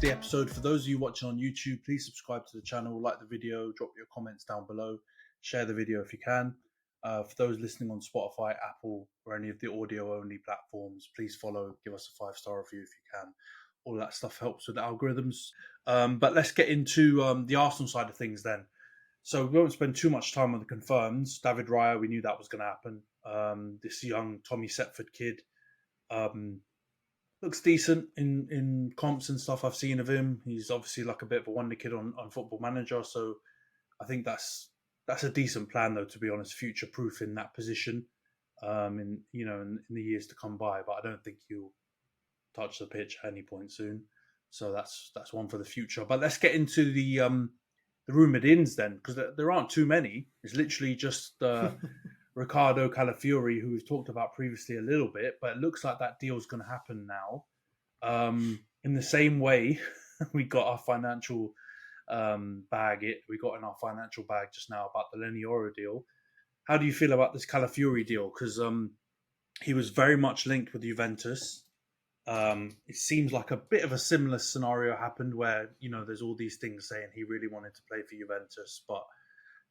the episode. For those of you watching on YouTube, please subscribe to the channel, like the video, drop your comments down below, share the video if you can. For those listening on Spotify, Apple, or any of the audio-only platforms, please follow, give us a 5-star review if you can. All that stuff helps with the algorithms. But let's get into the Arsenal side of things then. So we won't spend too much time on the confirms. David Raya, we knew that was going to happen. This young Tommy Setford kid looks decent in comps and stuff I've seen of him. He's obviously like a bit of a wonder kid on Football Manager. So I think that's a decent plan, though, to be honest, future-proof in that position in the years to come by. But I don't think he'll touch the pitch at any point soon. So that's one for the future. But let's get into the rumoured ins then, because there aren't too many. It's literally just Ricardo Calafiori, who we've talked about previously a little bit, but it looks like that deal's going to happen now. In the same way, we got our financial we got in our financial bag just now about the Lenny Oro deal. How do you feel about this Calafiori deal? Because he was very much linked with Juventus. It seems like a bit of a similar scenario happened where, there's all these things saying he really wanted to play for Juventus, but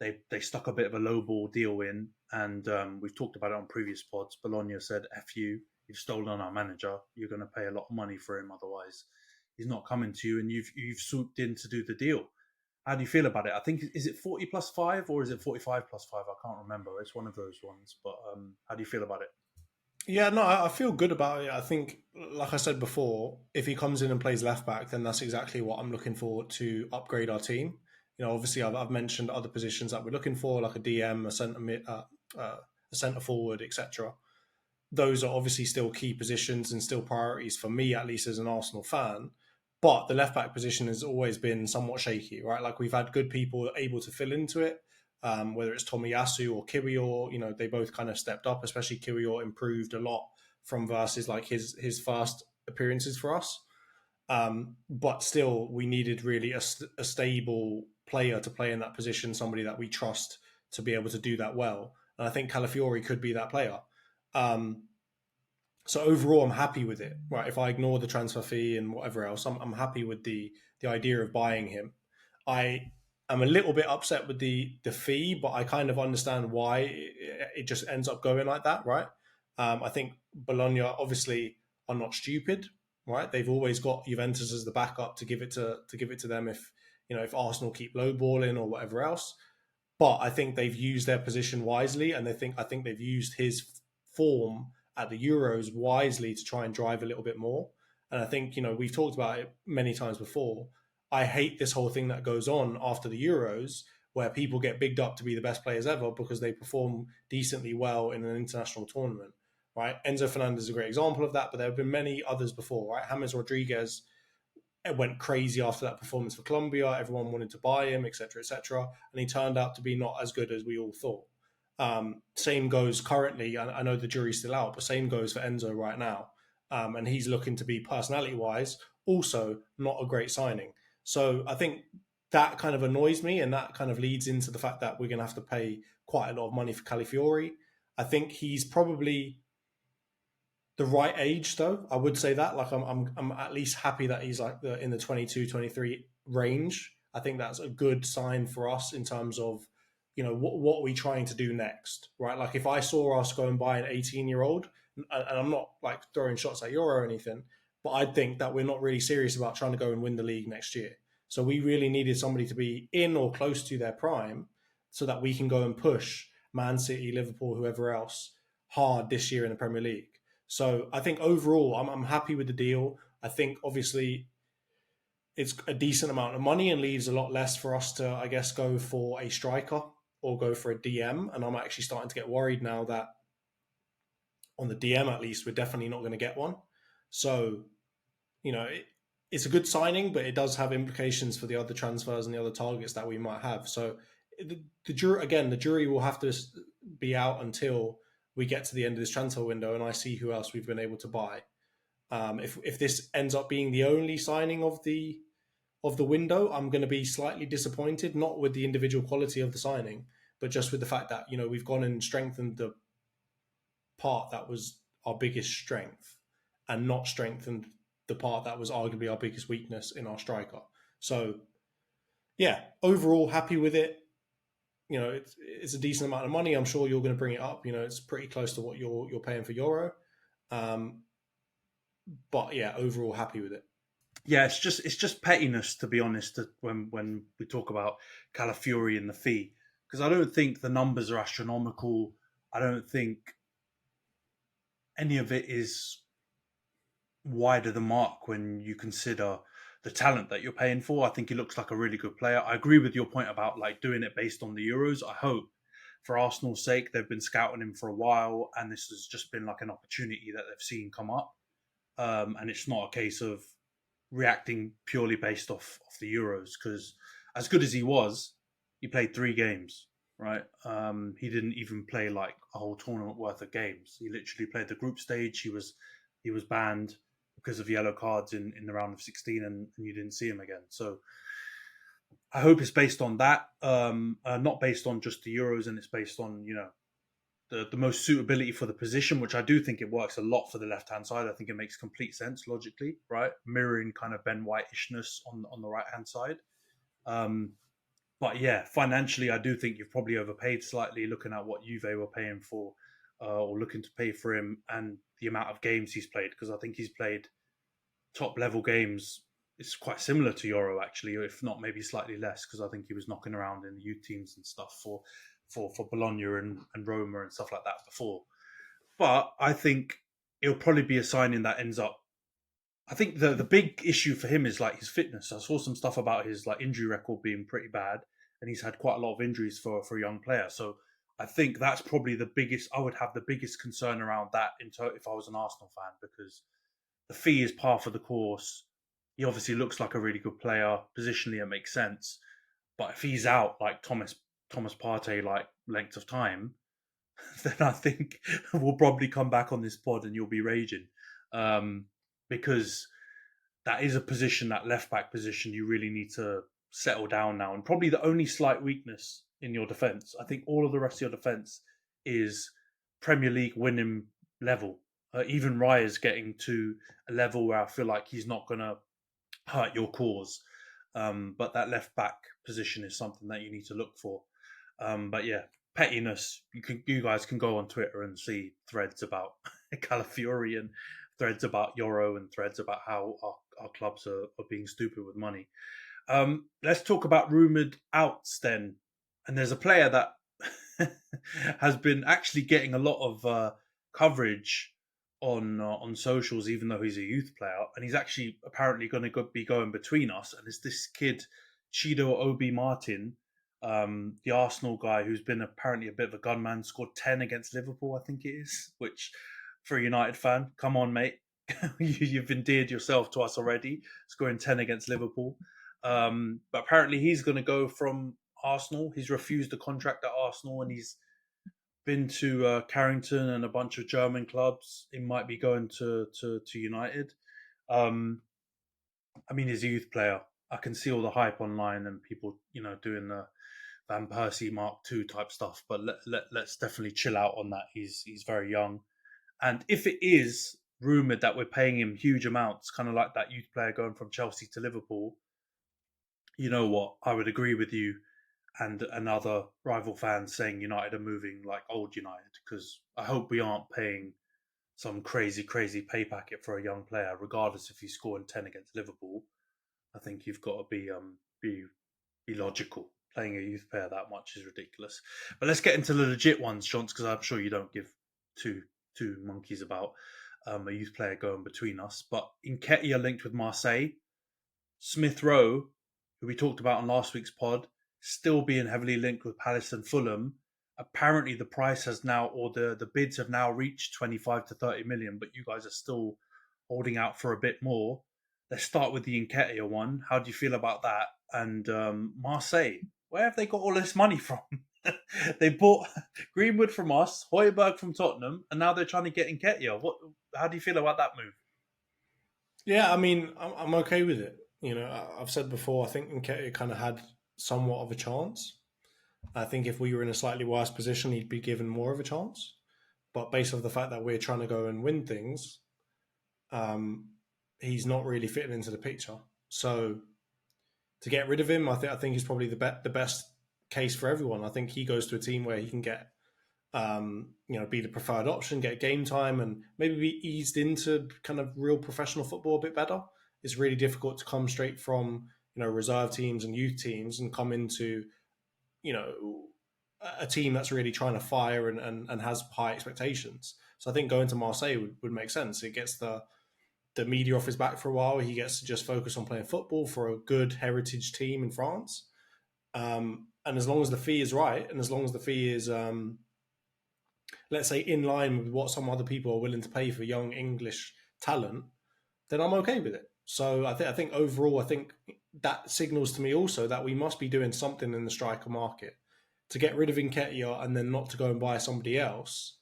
they stuck a bit of a lowball deal in, and we've talked about it on previous pods. Bologna said, F you, you've stolen our manager, you're going to pay a lot of money for him, otherwise he's not coming to you, and you've swooped in to do the deal. How do you feel about it? I think, is it 40 plus 5 or is it 45 plus 5? I can't remember. It's one of those ones, but how do you feel about it? Yeah, no, I feel good about it. I think, like I said before, if he comes in and plays left back, then that's exactly what I'm looking for to upgrade our team. Obviously, I've mentioned other positions that we're looking for, like a DM, a centre forward, etc. Those are obviously still key positions and still priorities for me, at least as an Arsenal fan. But the left back position has always been somewhat shaky, right? Like, we've had good people able to fill into it, whether it's Tomiyasu or Kiwior. They both kind of stepped up, especially Kiwior improved a lot from versus like his first appearances for us. But still, we needed really a stable player to play in that position, somebody that we trust to be able to do that well. And I think Calafiori could be that player. So overall, I'm happy with it. Right, if I ignore the transfer fee and whatever else, I'm happy with the idea of buying him. I am a little bit upset with the fee, but I kind of understand why it just ends up going like that, right? I think Bologna obviously are not stupid, right? They've always got Juventus as the backup to give it to them if Arsenal keep lowballing or whatever else. But I think they've used their position wisely, and I think they've used his form at the Euros wisely to try and drive a little bit more. And I think, we've talked about it many times before. I hate this whole thing that goes on after the Euros where people get bigged up to be the best players ever because they perform decently well in an international tournament, right? Enzo Fernandez is a great example of that, but there have been many others before, right? James Rodriguez went crazy after that performance for Colombia. Everyone wanted to buy him, etc., etc. And he turned out to be not as good as we all thought. Same goes currently. I know the jury's still out, but same goes for Enzo right now. And he's looking to be, personality-wise, also not a great signing. So I think that kind of annoys me, and that kind of leads into the fact that we're going to have to pay quite a lot of money for Calafiori. I think he's probably the right age, though. I would say that. Like, I'm at least happy that he's like in the 22, 23 range. I think that's a good sign for us in terms of, what are we trying to do next, right? Like, if I saw us go and buy an 18-year-old, and I'm not like throwing shots at Euro or anything, but I'd think that we're not really serious about trying to go and win the league next year. So we really needed somebody to be in or close to their prime so that we can go and push Man City, Liverpool, whoever else hard this year in the Premier League. So I think overall, I'm happy with the deal. I think obviously it's a decent amount of money and leaves a lot less for us to, I guess, go for a striker or go for a DM. And I'm actually starting to get worried now that on the DM, at least, we're definitely not going to get one. So, it's a good signing, but it does have implications for the other transfers and the other targets that we might have. So the jury will have to be out until we get to the end of this transfer window and I see who else we've been able to buy. If this ends up being the only signing of the window, I'm going to be slightly disappointed, not with the individual quality of the signing, but just with the fact that, we've gone and strengthened the part that was our biggest strength and not strengthened the part that was arguably our biggest weakness in our striker. So, yeah, overall happy with it. You know, it's a decent amount of money. I'm sure you're going to bring it up. You know, it's pretty close to what you're paying for Euro. But yeah, overall happy with it. Yeah, it's just pettiness, to be honest, when we talk about Calafiori and the fee, because I don't think the numbers are astronomical. I don't think any of it is wide of the mark when you consider the talent that you're paying for. I think he looks like a really good player. I agree with your point about like doing it based on the Euros. I hope for Arsenal's sake they've been scouting him for a while, and this has just been like an opportunity that they've seen come up, and it's not a case of reacting purely based off the Euros, because as good as he played 3 games, right? He didn't even play like a whole tournament worth of games. He literally played the group stage. He was banned because of yellow cards in the round of 16, and you didn't see him again. So I hope it's based on that, not based on just the Euros, and it's based on, you know, the most suitability for the position, which I do think it works a lot for the left hand side. I think it makes complete sense logically, right? Mirroring kind of Ben White-ishness on the right hand side. But yeah, financially, I do think you've probably overpaid slightly, looking at what Juve were paying for, or looking to pay for him, and the amount of games he's played. Because I think he's played top level games. It's quite similar to Euro actually, if not maybe slightly less, because I think he was knocking around in the youth teams and stuff for Bologna and Roma and stuff like that before. But I think it'll probably be a signing that ends up. I think the big issue for him is like his fitness. I saw some stuff about his like injury record being pretty bad, and he's had quite a lot of injuries for a young player. So I think that's probably the biggest. I would have the biggest concern around that if I was an Arsenal fan, because the fee is par for the course. He obviously looks like a really good player. Positionally, it makes sense. But if he's out like Thomas Partey like length of time, then I think we'll probably come back on this pod and you'll be raging, because that is a position, that left back position, you really need to settle down now. And probably the only slight weakness in your defence, I think all of the rest of your defence is Premier League winning level. Even Raya's getting to a level where I feel like he's not going to hurt your cause. But that left back position is something that you need to look for. But yeah, pettiness. You guys can go on Twitter and see threads about Calafiori and threads about Euro and threads about how our clubs are being stupid with money. Let's talk about rumoured outs then. And there's a player that has been actually getting a lot of coverage on socials, even though he's a youth player, and he's actually apparently going to be going between us. And it's this kid, Chido Obi Martin, the Arsenal guy who's been apparently a bit of a gunman, scored 10 against Liverpool, I think it is, which for a United fan, come on, mate. You've endeared yourself to us already, scoring 10 against Liverpool. But apparently he's going to go from Arsenal. He's refused a contract at Arsenal, and he's been to Carrington and a bunch of German clubs. He might be going to United. I mean, he's a youth player. I can see all the hype online and people, you know, doing the Van Persie Mark II type stuff. But let's definitely chill out on that. He's very young, and if it is rumored that we're paying him huge amounts, kind of like that youth player going from Chelsea to Liverpool, you know what? I would agree with you and another rival fans saying United are moving like old United, because I hope we aren't paying some crazy pay packet for a young player, regardless if he's scoring 10 against Liverpool. I think you've got to be logical. Playing a youth player that much is ridiculous. But let's get into the legit ones, Shonts, because I'm sure you don't give two monkeys about a youth player going between us. But Nketiah linked with Marseille. Smith-Rowe, who we talked about on last week's pod, still being heavily linked with Palace and Fulham. Apparently the price has now, or the bids have now reached 25 to 30 million, but you guys are still holding out for a bit more. Let's start with the Nketiah one. How do you feel about that? And Marseille, where have they got all this money from? They bought Greenwood from us, Højbjerg from Tottenham, and now they're trying to get Nketiah. How do you feel about that move? Yeah, I mean, I'm okay with it. You know, I've said before, I think Nketiah kind of had somewhat of a chance. I think if we were in a slightly worse position, he'd be given more of a chance. But based on the fact that we're trying to go and win things, he's not really fitting into the picture. So to get rid of him, I think he's probably the best case for everyone. I think he goes to a team where he can get, be the preferred option, get game time, and maybe be eased into kind of real professional football a bit better. It's really difficult to come straight from reserve teams and youth teams and come into a team that's really trying to fire and has high expectations. So I think going to Marseille would make sense. It gets the media off his back for a while. He gets to just focus on playing football for a good heritage team in France. And as long as the fee is right, and as long as the fee is, let's say, in line with what some other people are willing to pay for young English talent, then I'm okay with it. So I think overall, I think that signals to me also that we must be doing something in the striker market. To get rid of Nketiah and then not to go and buy somebody else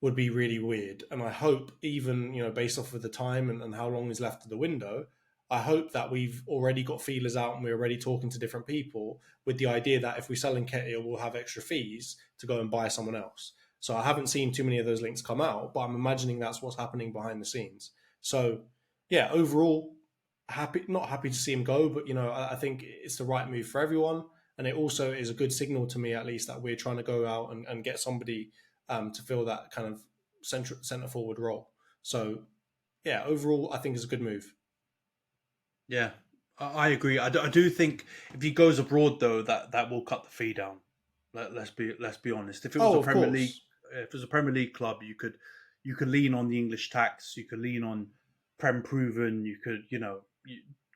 would be really weird. And I hope, even based off of the time and how long is left of the window, I hope that we've already got feelers out and we're already talking to different people with the idea that if we sell Nketiah, we'll have extra fees to go and buy someone else. So I haven't seen too many of those links come out, but I'm imagining that's what's happening behind the scenes. So yeah, overall, not happy to see him go, but I think it's the right move for everyone. And it also is a good signal to me, at least, that we're trying to go out and get somebody to fill that kind of centre forward role. So, yeah, overall, I think it's a good move. Yeah, I agree. I do think if he goes abroad, though, that will cut the fee down. Let's be honest. If it was if it was a Premier League club, you could lean on the English tax. You could lean on Prem proven. You could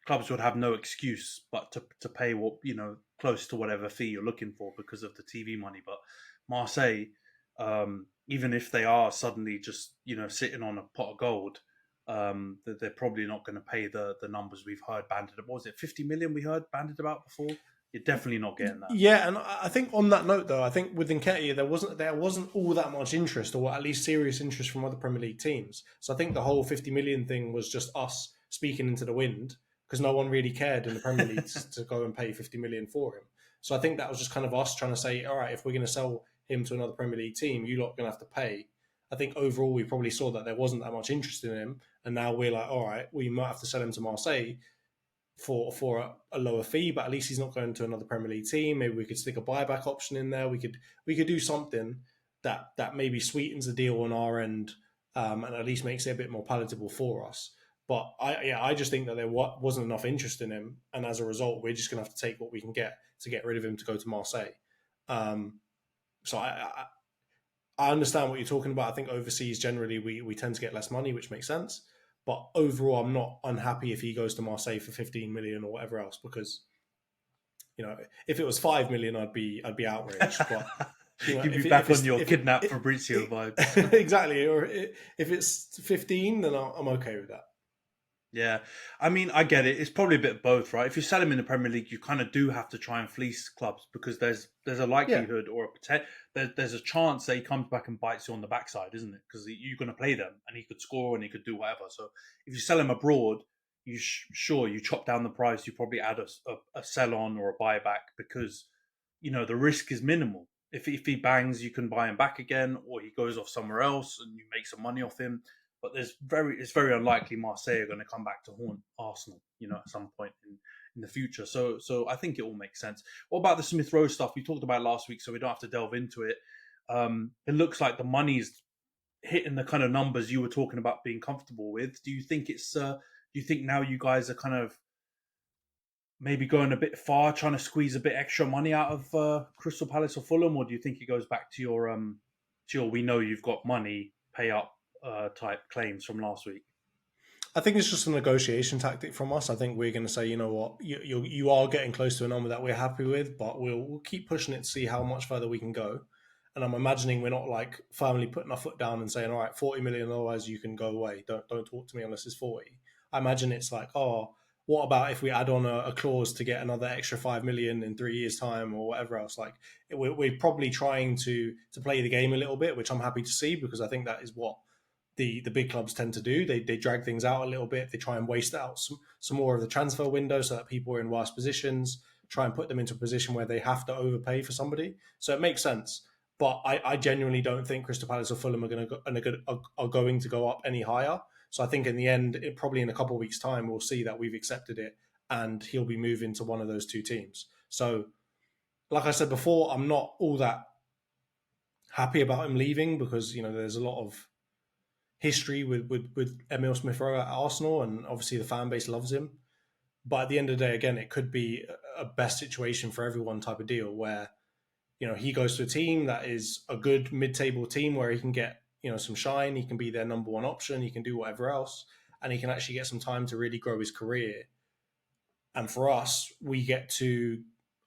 clubs would have no excuse but to pay what close to whatever fee you're looking for because of the TV money. But Marseille, even if they are suddenly just sitting on a pot of gold, they're probably not going to pay the numbers we've heard banded. What was it, 50 million we heard banded about before? You're definitely not getting that. Yeah, and I think on that note, though, I think with Nketiah there wasn't all that much interest, or at least serious interest from other Premier League teams. So I think the whole 50 million thing was just us speaking into the wind, because no one really cared in the Premier League to go and pay 50 million for him. So I think that was just kind of us trying to say, all right, if we're going to sell him to another Premier League team, you're not going to have to pay. I think overall we probably saw that there wasn't that much interest in him, and now we're like, all right, we might have to sell him to Marseille for a lower fee, but at least he's not going to another Premier League team. Maybe we could stick a buyback option in there. We could do something that maybe sweetens the deal on our end, and at least makes it a bit more palatable for us. But I just think that there wasn't enough interest in him, and as a result, we're just going to have to take what we can get to get rid of him to go to Marseille. So I understand what you're talking about. I think overseas generally we tend to get less money, which makes sense. But overall, I'm not unhappy if he goes to Marseille for 15 million or whatever else, because if it was 5 million, I'd be outraged. But you'd be back on your kidnap Fabrizio vibes. Exactly. Or if it's 15, then I'm okay with that. Yeah, I mean, I get it. It's probably a bit of both, right? If you sell him in the Premier League, you kind of do have to try and fleece clubs, because there's a likelihood or there's a chance that he comes back and bites you on the backside, isn't it? Because you're going to play them, and he could score and he could do whatever. So if you sell him abroad, you chop down the price. You probably add a sell on or a buyback, because the risk is minimal. If he bangs, you can buy him back again, or he goes off somewhere else and you make some money off him. But it's very unlikely Marseille are going to come back to haunt Arsenal, at some point in the future. So I think it all makes sense. What about the Smith-Rowe stuff? We talked about last week, so we don't have to delve into it. It looks like the money's hitting the kind of numbers you were talking about being comfortable with. Do you think do you think now you guys are kind of maybe going a bit far, trying to squeeze a bit extra money out of Crystal Palace or Fulham, or do you think it goes back to your we know you've got money, pay up type claims from last week? I think it's just a negotiation tactic from us. I think we're going to say, you know what, you are getting close to a number that we're happy with, but we'll keep pushing it to see how much further we can go. And I'm imagining we're not like firmly putting our foot down and saying, all right, 40 million, otherwise you can go away. Don't talk to me unless it's 40. I imagine it's like, oh, what about if we add on a clause to get another extra 5 million in 3 years' time or whatever else? Like we're probably trying to play the game a little bit, which I'm happy to see, because I think that is what the big clubs tend to do. They drag things out a little bit. They try and waste out some more of the transfer window so that people are in worse positions, try and put them into a position where they have to overpay for somebody. So it makes sense. But I genuinely don't think Crystal Palace or Fulham are going to go up any higher. So I think in the end, probably in a couple of weeks' time, we'll see that we've accepted it, and he'll be moving to one of those two teams. So, like I said before, I'm not all that happy about him leaving because there's a lot of history with Emil Smith-Rowe at Arsenal, and obviously the fan base loves him. But at the end of the day, again, it could be a best situation for everyone type of deal where he goes to a team that is a good mid-table team where he can get some shine, he can be their number one option, he can do whatever else, and he can actually get some time to really grow his career. And for us, we get to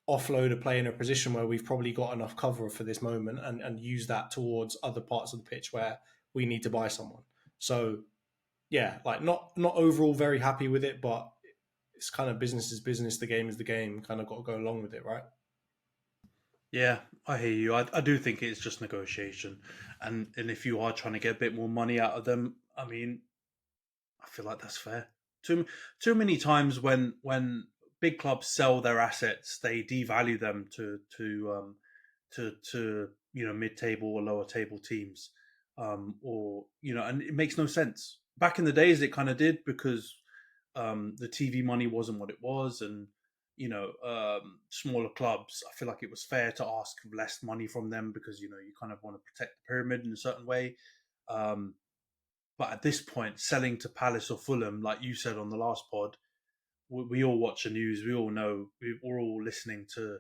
offload a player in a position where we've probably got enough cover for this moment, and use that towards other parts of the pitch where we need to buy someone. So yeah, like not overall very happy with it, but it's kind of business is business, the game is the game, kind of got to go along with it, right? Yeah, I hear you. I do think it's just negotiation, and if you are trying to get a bit more money out of them, I mean, I feel like that's fair. Too many times when big clubs sell their assets, they devalue them to mid table or lower table teams, or and it makes no sense. Back in the days, it kind of did because the TV money wasn't what it was, and smaller clubs, I feel like it was fair to ask less money from them because you kind of want to protect the pyramid in a certain way. Um, but at this point, selling to Palace or Fulham, like you said on the last pod, we all watch the news. We all know. We're all listening to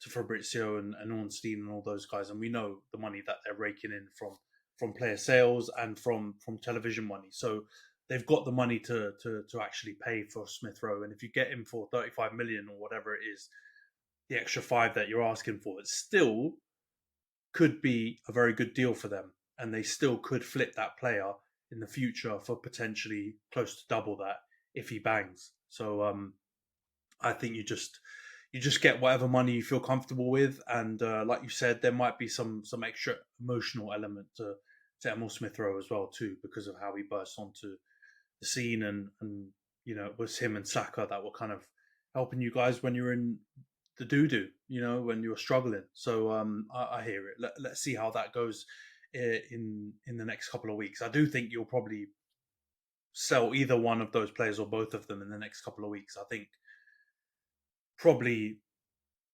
Fabrizio and Ornstein and all those guys, and we know the money that they're raking in from player sales and from television money. So they've got the money to actually pay for Smith-Rowe, and if you get him for 35 million or whatever it is, the extra 5 that you're asking for, it still could be a very good deal for them, and they still could flip that player in the future for potentially close to double that if he bangs. So I think you just get whatever money you feel comfortable with, and like you said, there might be some extra emotional element to Emil Smith-Rowe as well too, because of how he burst onto the scene, and it was him and Saka that were kind of helping you guys when you were in the doo-doo, when you were struggling. So I hear it. Let's see how that goes in the next couple of weeks. I do think you'll probably sell either one of those players or both of them in the next couple of weeks. I think probably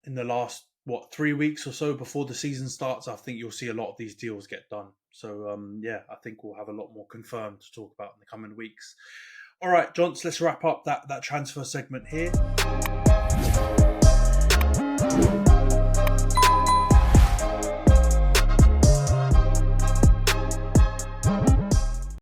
in the last 3 weeks or so before the season starts, I think you'll see a lot of these deals get done. So yeah, I think we'll have a lot more confirmed to talk about in the coming weeks. All right, Johns, let's wrap up that transfer segment here.